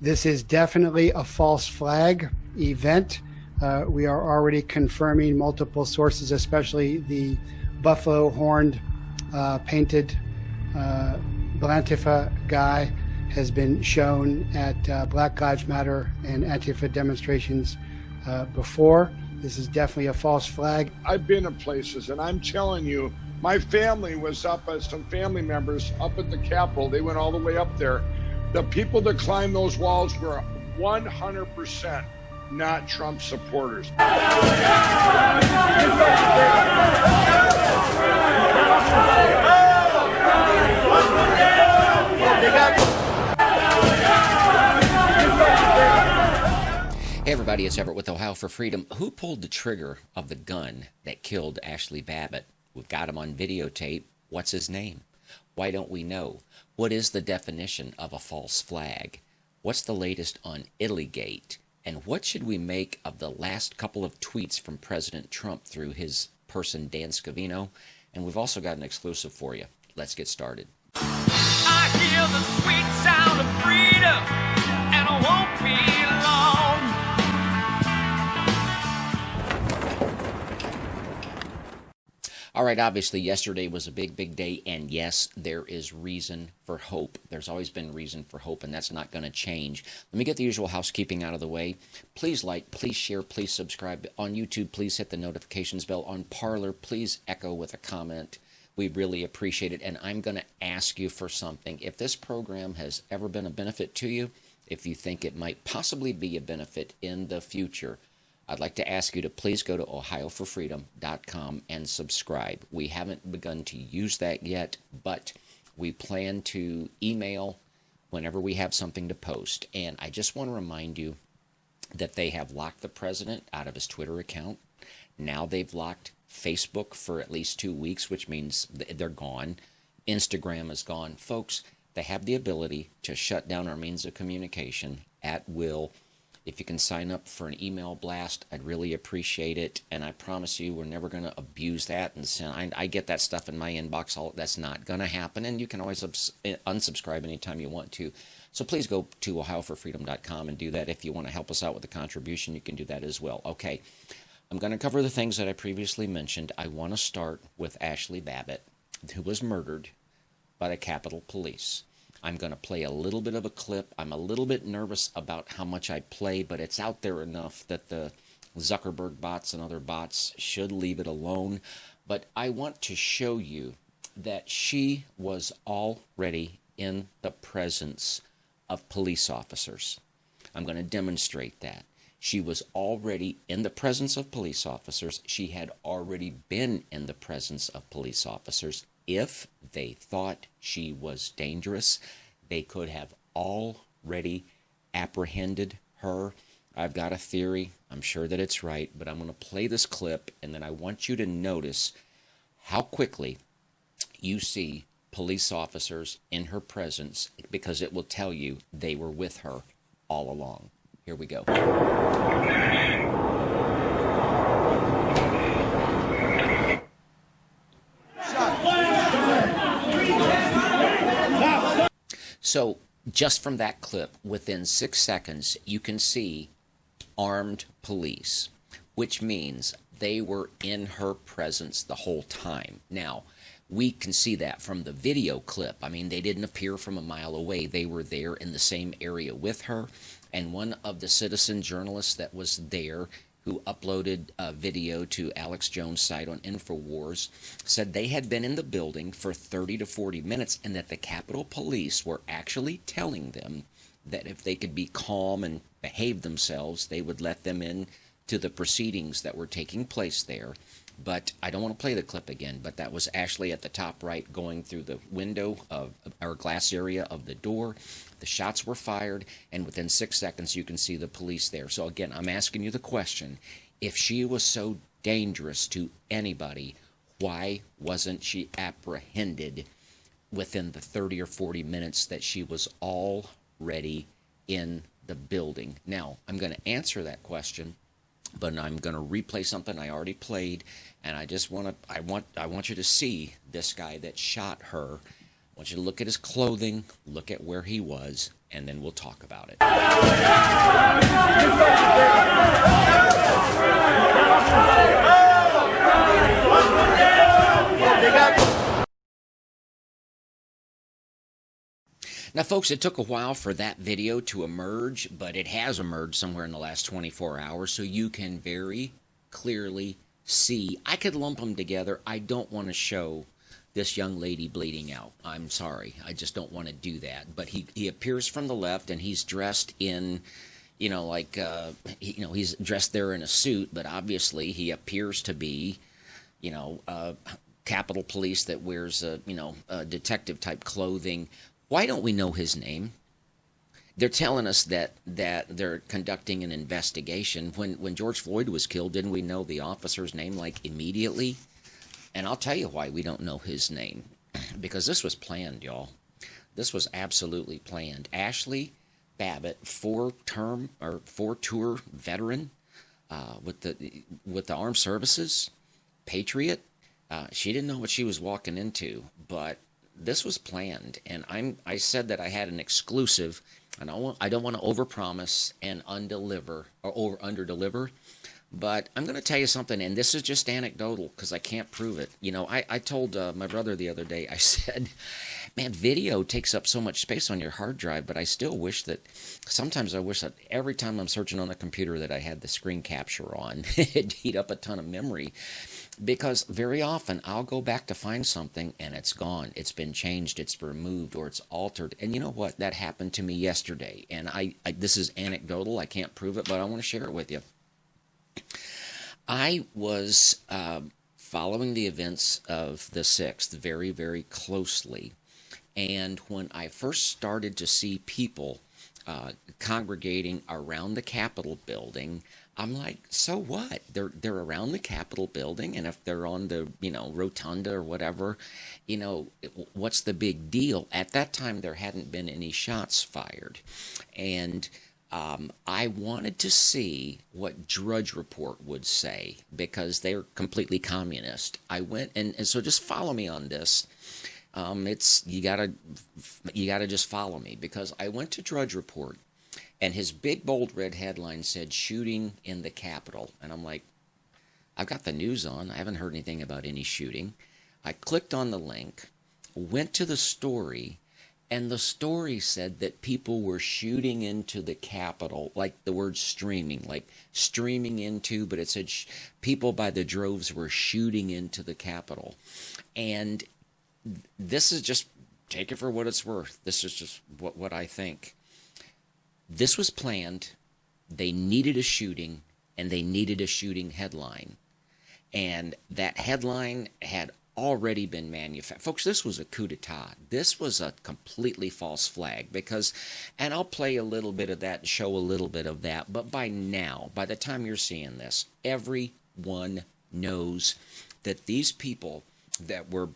This is definitely a false flag event. We are already confirming multiple sources, especially the buffalo horned painted Antifa guy has been shown at Black Lives Matter and Antifa demonstrations before. This is definitely a false flag. I've been to places, and I'm telling you, my family was up, some family members up at the Capitol. They went all the way up there. The people that climbed those walls were 100% not Trump supporters. Hey everybody, it's Everett with Ohio for Freedom. Who pulled the trigger of the gun that killed Ashli Babbitt? We've got him on videotape. What's his name? Why don't we know? What is the definition of a false flag? What's the latest on Italygate? And what should we make of the last couple of tweets from President Trump through his person, Dan Scavino? And we've also got an exclusive for you. Let's get started. I hear the sweet sound of freedom, and I won't be long. All right, obviously, yesterday was a big day, and yes, there is reason for hope. There's always been reason for hope, and that's not going to change. Let me get the usual housekeeping out of the way. Please like, please share, please subscribe. On YouTube, please hit the notifications bell. On Parler, please echo with a comment. We really appreciate it, and I'm going to ask you for something. If this program has ever been a benefit to you, if you think it might possibly be a benefit in the future, I'd like to ask you to please go to ohioforfreedom.com and subscribe. We haven't begun to use that yet, but we plan to email whenever we have something to post. And I just want to remind you that they have locked the president out of his Twitter account. Now they've locked Facebook for at least 2 weeks, which means they're gone. Instagram is gone. Folks, they have the ability to shut down our means of communication at will. If you can sign up for an email blast, I'd really appreciate it. And I promise you, we're never going to abuse that. And send, I get that stuff in my inbox. That's not going to happen. And you can always unsubscribe anytime you want to. So please go to ohioforfreedom.com and do that. If you want to help us out with the contribution, you can do that as well. Okay, I'm going to cover the things that I previously mentioned. I want to start with Ashli Babbitt, who was murdered by the Capitol Police. I'm going to play a little bit of a clip. I'm a little bit nervous about how much I play, but it's out there enough that the Zuckerberg bots and other bots should leave it alone. But I want to show you that she was already in the presence of police officers. I'm going to demonstrate that. She was already in the presence of police officers. She had already been in the presence of police officers. If they thought she was dangerous, they could have already apprehended her. I've got a theory. I'm sure that it's right, but I'm going to play this clip, and then I want you to notice how quickly you see police officers in her presence, because it will tell you they were with her all along. Here we go. So just from that clip, within 6 seconds, you can see armed police, which means they were in her presence the whole time. Now, we can see that from the video clip. I mean, they didn't appear from a mile away. They were there in the same area with her. And one of the citizen journalists that was there, who uploaded a video to Alex Jones' site on InfoWars, said they had been in the building for 30 to 40 minutes and that the Capitol Police were actually telling them that if they could be calm and behave themselves, they would let them in to the proceedings that were taking place there. But I don't want to play the clip again, but that was Ashli at the top right going through the window of our glass area of the door. The shots were fired, and within 6 seconds you can see the police there. So again, I'm asking you the question, if she was so dangerous to anybody, why wasn't she apprehended within the 30 or 40 minutes that she was already in the building? Now, I'm going to answer that question, but I'm going to replay something I already played, and I just want to I want you to see this guy that shot her want you to look at his clothing, look at where he was, and then we'll talk about it. Now, folks, it took a while for that video to emerge, but it has emerged somewhere in the last 24 hours, so you can very clearly see. I could lump them together. I don't want to show this young lady bleeding out. I'm sorry. I just don't want to do that. But he appears from the left, and he's dressed in, he's dressed there in a suit, but obviously he appears to be, Capitol Police that wears, detective-type clothing. Why don't we know his name? They're telling us that they're conducting an investigation. When George Floyd was killed, didn't we know the officer's name, immediately? And I'll tell you why we don't know his name. Because this was planned, y'all. This was absolutely planned. Ashli Babbitt, four-tour veteran with the armed services, patriot. She didn't know what she was walking into, but this was planned, and I said that I had an exclusive, and I don't want to overpromise and undeliver or underdeliver, but I'm going to tell you something, and this is just anecdotal because I can't prove it. I told my brother the other day, I said, man, video takes up so much space on your hard drive, but I still wish that sometimes I wish that every time I'm searching on the computer that I had the screen capture on. It'd eat up a ton of memory. Because very often I'll go back to find something and it's gone. It's been changed, it's removed, or it's altered. And you know what? That happened to me yesterday. And I this is anecdotal. I can't prove it, but I want to share it with you. I was following the events of the 6th very, very closely. And when I first started to see people congregating around the Capitol building, I'm like, so what? They're around the Capitol building, and if they're on the, rotunda or whatever, what's the big deal? At that time, there hadn't been any shots fired. And I wanted to see what Drudge Report would say, because they're completely communist. I went, and so just follow me on this. You gotta just follow me, because I went to Drudge Report, and his big bold red headline said shooting in the Capitol. And I'm like, I've got the news on. I haven't heard anything about any shooting. I clicked on the link, went to the story, and the story said that people were shooting into the Capitol, like the word streaming, like streaming into, but it said people by the droves were shooting into the Capitol. And this is just, take it for what it's worth. This is just what I think. This was planned. They needed a shooting, and they needed a shooting headline. And that headline had already been manufactured. Folks, this was a coup d'etat. This was a completely false flag, because, and I'll play a little bit of that and show a little bit of that, but by now, by the time you're seeing this, everyone knows that these people that were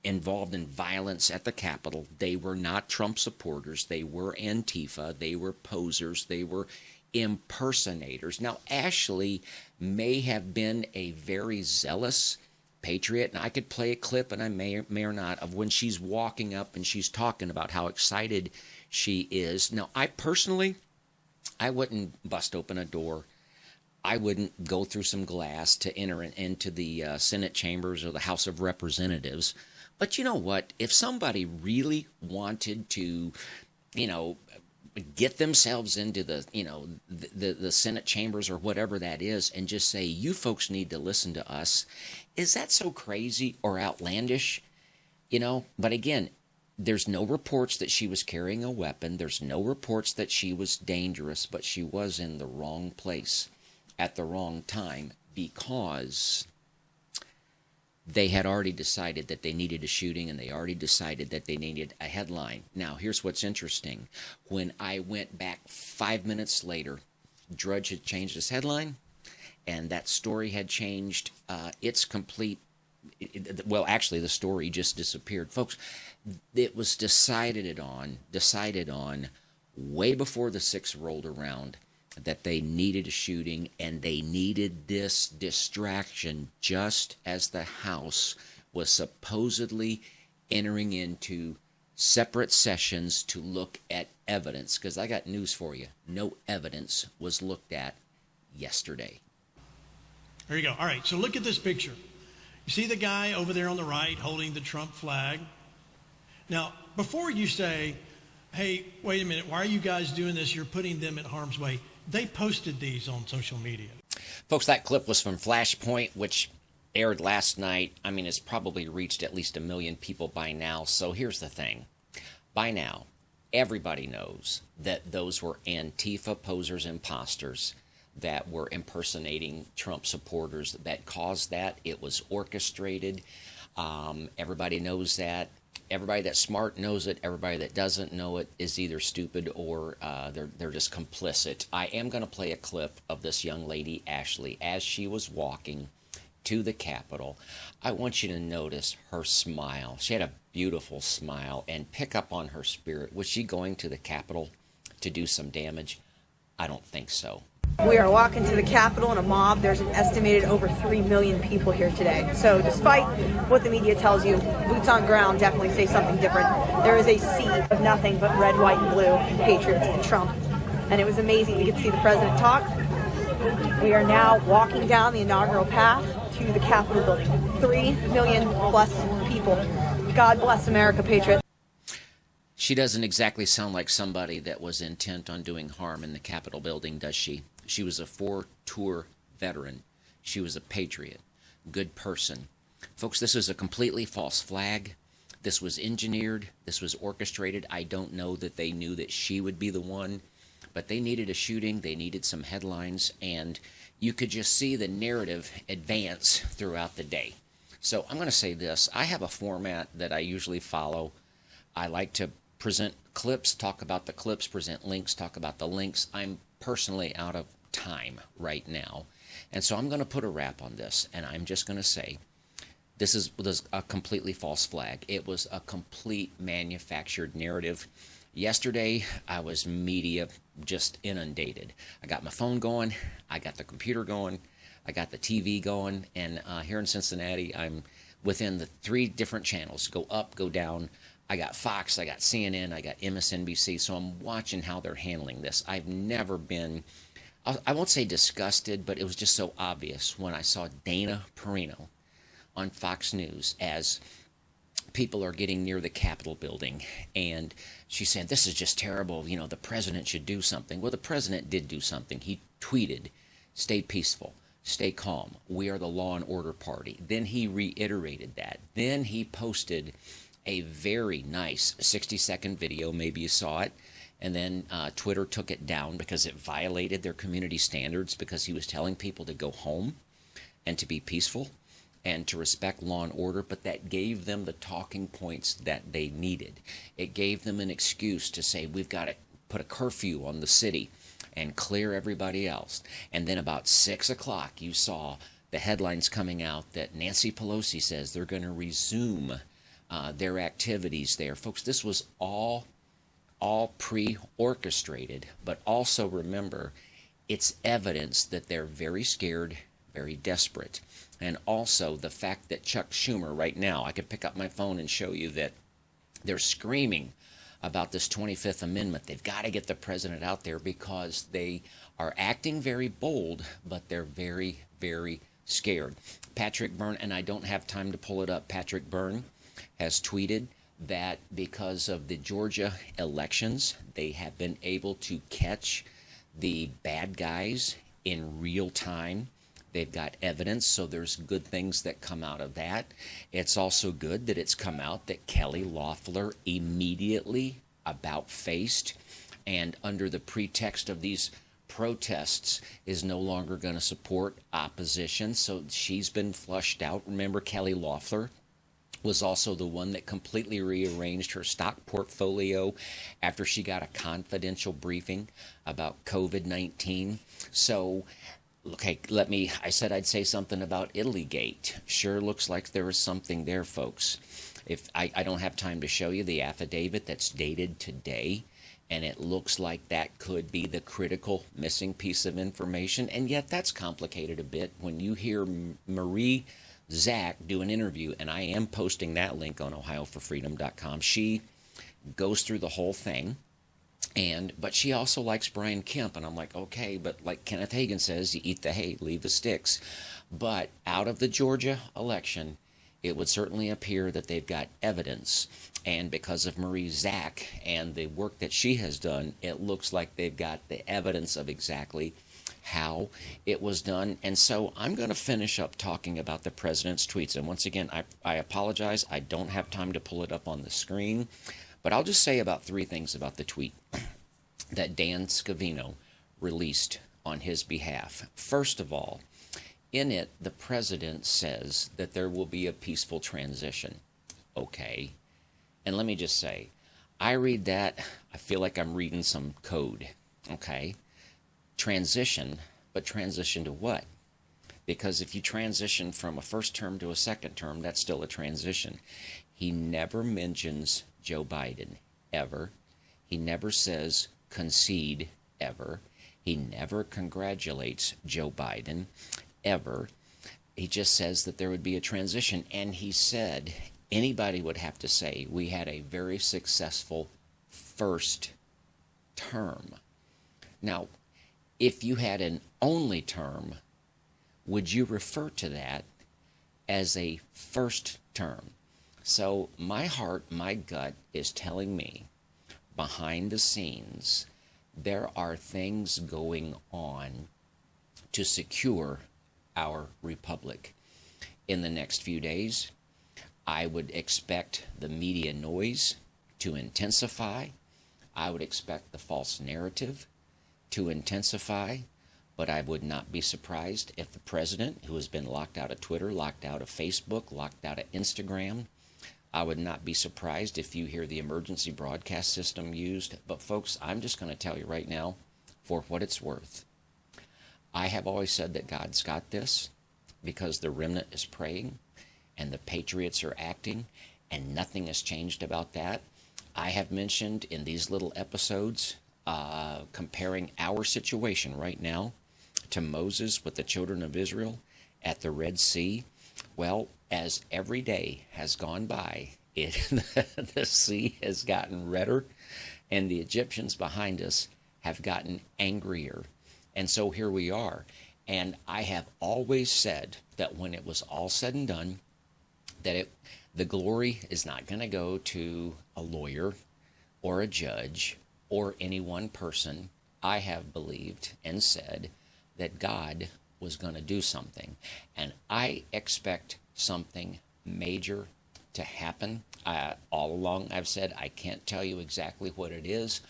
involved in violence at the Capitol, they were not Trump supporters. They were Antifa. They were posers. They were impersonators. Now, Ashli may have been a very zealous patriot, and I could play a clip, and I may or not, of when she's walking up and she's talking about how excited she is. Now, I personally, I wouldn't bust open a door. I wouldn't go through some glass to enter into the Senate chambers or the House of Representatives. But you know what? If somebody really wanted to, get themselves into the Senate chambers or whatever that is, and just say, you folks need to listen to us, is that so crazy or outlandish? But again, there's no reports that she was carrying a weapon. There's no reports that she was dangerous, but she was in the wrong place at the wrong time, because they had already decided that they needed a shooting, and they already decided that they needed a headline. Now, here's what's interesting. When I went back 5 minutes later, Drudge had changed his headline, and that story had changed. It's complete. Well, actually, the story just disappeared. Folks, it was decided on way before the 6th rolled around that they needed a shooting, and they needed this distraction, just as the House was supposedly entering into separate sessions to look at evidence, because I got news for you. No evidence was looked at yesterday. There you go. All right, so look at this picture. You see the guy over there on the right holding the Trump flag? Now, before you say, hey, wait a minute, why are you guys doing this? You're putting them in harm's way. They posted these on social media. Folks, that clip was from Flashpoint, which aired last night. I mean, it's probably reached at least 1 million people by now. So here's the thing. By now, everybody knows that those were Antifa posers, imposters that were impersonating Trump supporters that caused that. It was orchestrated. Everybody knows that. Everybody that's smart knows it. Everybody that doesn't know it is either stupid or they're just complicit. I am going to play a clip of this young lady, Ashli, as she was walking to the Capitol. I want you to notice her smile. She had a beautiful smile, and pick up on her spirit. Was she going to the Capitol to do some damage? I don't think so. We are walking to the Capitol in a mob. There's an estimated over 3 million people here today. So despite what the media tells you, boots on ground definitely say something different. There is a sea of nothing but red, white, and blue, and patriots and Trump. And it was amazing to get to see the president talk. We are now walking down the inaugural path to the Capitol building. 3 million plus people. God bless America, patriot. She doesn't exactly sound like somebody that was intent on doing harm in the Capitol building, does she? She was a 4-tour veteran. She was a patriot, good person. Folks, this is a completely false flag. This was engineered. This was orchestrated. I don't know that they knew that she would be the one, but they needed a shooting. They needed some headlines, and you could just see the narrative advance throughout the day. So I'm going to say this. I have a format that I usually follow. I like to present clips, talk about the clips, present links, talk about the links. I'm personally out of time right now, and so I'm going to put a wrap on this, and I'm just going to say this was a completely false flag. It was a complete manufactured narrative. Yesterday, I was media just inundated. I got my phone going, I got the computer going, I got the TV going, and here in Cincinnati, I'm within the 3 different channels. Go up, go down. I got Fox, I got CNN, I got MSNBC, so I'm watching how they're handling this. I've never been, I won't say disgusted, but it was just so obvious when I saw Dana Perino on Fox News as people are getting near the Capitol building, and she said, this is just terrible, you know, the president should do something. Well, the president did do something. He tweeted, stay peaceful, stay calm, we are the law and order party. Then he reiterated that. Then he posted a very nice 60-second video, maybe you saw it, and then Twitter took it down because it violated their community standards, because he was telling people to go home and to be peaceful and to respect law and order, but that gave them the talking points that they needed. It gave them an excuse to say, we've got to put a curfew on the city and clear everybody else. And then about 6 o'clock, you saw the headlines coming out that Nancy Pelosi says they're going to resume their activities there. Folks, this was all pre-orchestrated, but also remember, it's evidence that they're very scared, very desperate. And also the fact that Chuck Schumer right now, I could pick up my phone and show you that they're screaming about this 25th Amendment. They've got to get the president out there because they are acting very bold, but they're very, very scared. Patrick Byrne, and I don't have time to pull it up, Patrick Byrne has tweeted that because of the Georgia elections, they have been able to catch the bad guys in real time. They've got evidence, so there's good things that come out of that. It's also good that it's come out that Kelly Loeffler immediately about-faced and under the pretext of these protests is no longer going to support opposition, so she's been flushed out. Remember, Kelly Loeffler was also the one that completely rearranged her stock portfolio after she got a confidential briefing about COVID-19. So, okay, I said I'd say something about Italygate. Sure looks like there is something there, folks. If I don't have time to show you the affidavit that's dated today, and it looks like that could be the critical missing piece of information, and yet that's complicated a bit when you hear Marie Zach do an interview, and I am posting that link on ohioforfreedom.com. She goes through the whole thing. But she also likes Brian Kemp, and I'm like, okay, but like Kenneth Hagin says, you eat the hay, leave the sticks. But out of the Georgia election, it would certainly appear that they've got evidence, and because of Marie Zach and the work that she has done, it looks like they've got the evidence of exactly how it was done. And so I'm going to finish up talking about the president's tweets. And once again, I apologize, I don't have time to pull it up on the screen, but I'll just say about 3 things about the tweet that Dan Scavino released on his behalf. First of all, in it, the president says that there will be a peaceful transition. Okay. And let me just say, I read that, I feel like I'm reading some code. Okay. Transition, but transition to what? Because if you transition from a first term to a second term, that's still a transition. He never mentions Joe Biden, ever. He never says concede, ever. He never congratulates Joe Biden, ever. He just says that there would be a transition. And he said anybody would have to say we had a very successful first term. Now, if you had an only term, would you refer to that as a first term? So my heart, my gut is telling me behind the scenes there are things going on to secure our republic. In the next few days, I would expect the media noise to intensify. I would expect the false narrative to intensify, but I would not be surprised if the president, who has been locked out of Twitter, locked out of Facebook, locked out of Instagram, I would not be surprised if you hear the emergency broadcast system used. But folks, I'm just going to tell you right now, for what it's worth, I have always said that God's got this because the remnant is praying and the patriots are acting, and nothing has changed about that. I have mentioned in these little episodes comparing our situation right now to Moses with the children of Israel at the Red Sea. Well, as every day has gone by, the sea has gotten redder, and the Egyptians behind us have gotten angrier. And so here we are. And I have always said that when it was all said and done, that the glory is not going to go to a lawyer or a judge or any one person. I have believed and said that God was going to do something. And I expect something major to happen. All along I've said I can't tell you exactly what it is.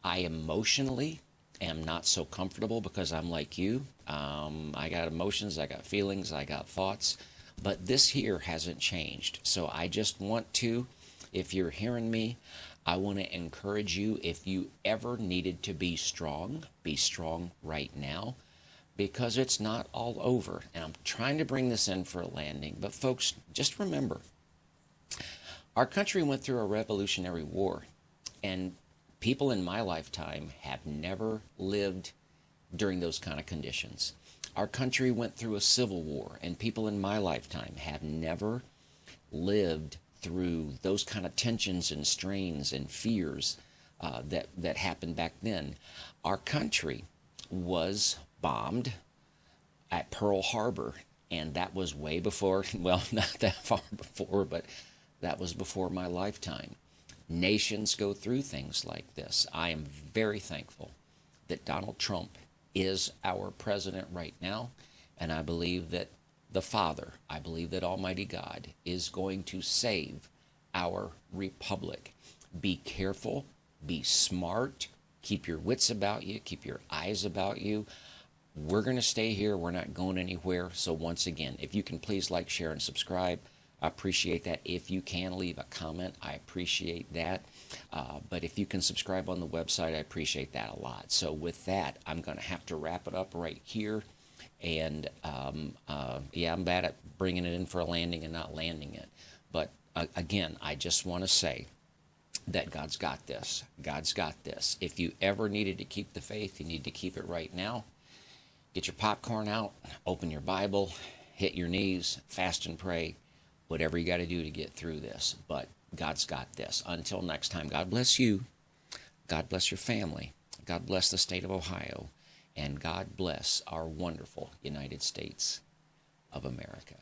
I emotionally am not so comfortable because I'm like you. I got emotions, I got feelings, I got thoughts. But this here hasn't changed. So I just want to, if you're hearing me, I want to encourage you, if you ever needed to be strong right now, because it's not all over. And I'm trying to bring this in for a landing. But folks, just remember, our country went through a Revolutionary War, and people in my lifetime have never lived during those kind of conditions. Our country went through a civil war, and people in my lifetime have never lived through those kind of tensions and strains and fears that happened back then. Our country was bombed at Pearl Harbor, and that was way before, well, not that far before, but that was before my lifetime. Nations go through things like this. I am very thankful that Donald Trump is our president right now, and I believe that the Father, I believe that Almighty God is going to save our republic. Be careful, be smart, keep your wits about you, keep your eyes about you. We're going to stay here. We're not going anywhere. So once again, if you can please like, share, and subscribe, I appreciate that. If you can leave a comment, I appreciate that. But if you can subscribe on the website, I appreciate that a lot. So with that, I'm going to have to wrap it up right here. And yeah, I'm bad at bringing it in for a landing and not landing it. But again, I just want to say that God's got this. God's got this. If you ever needed to keep the faith, you need to keep it right now. Get your popcorn out, open your Bible, hit your knees, fast and pray, whatever you got to do to get through this. But God's got this. Until next time, God bless you. God bless your family. God bless the state of Ohio. And God bless our wonderful United States of America.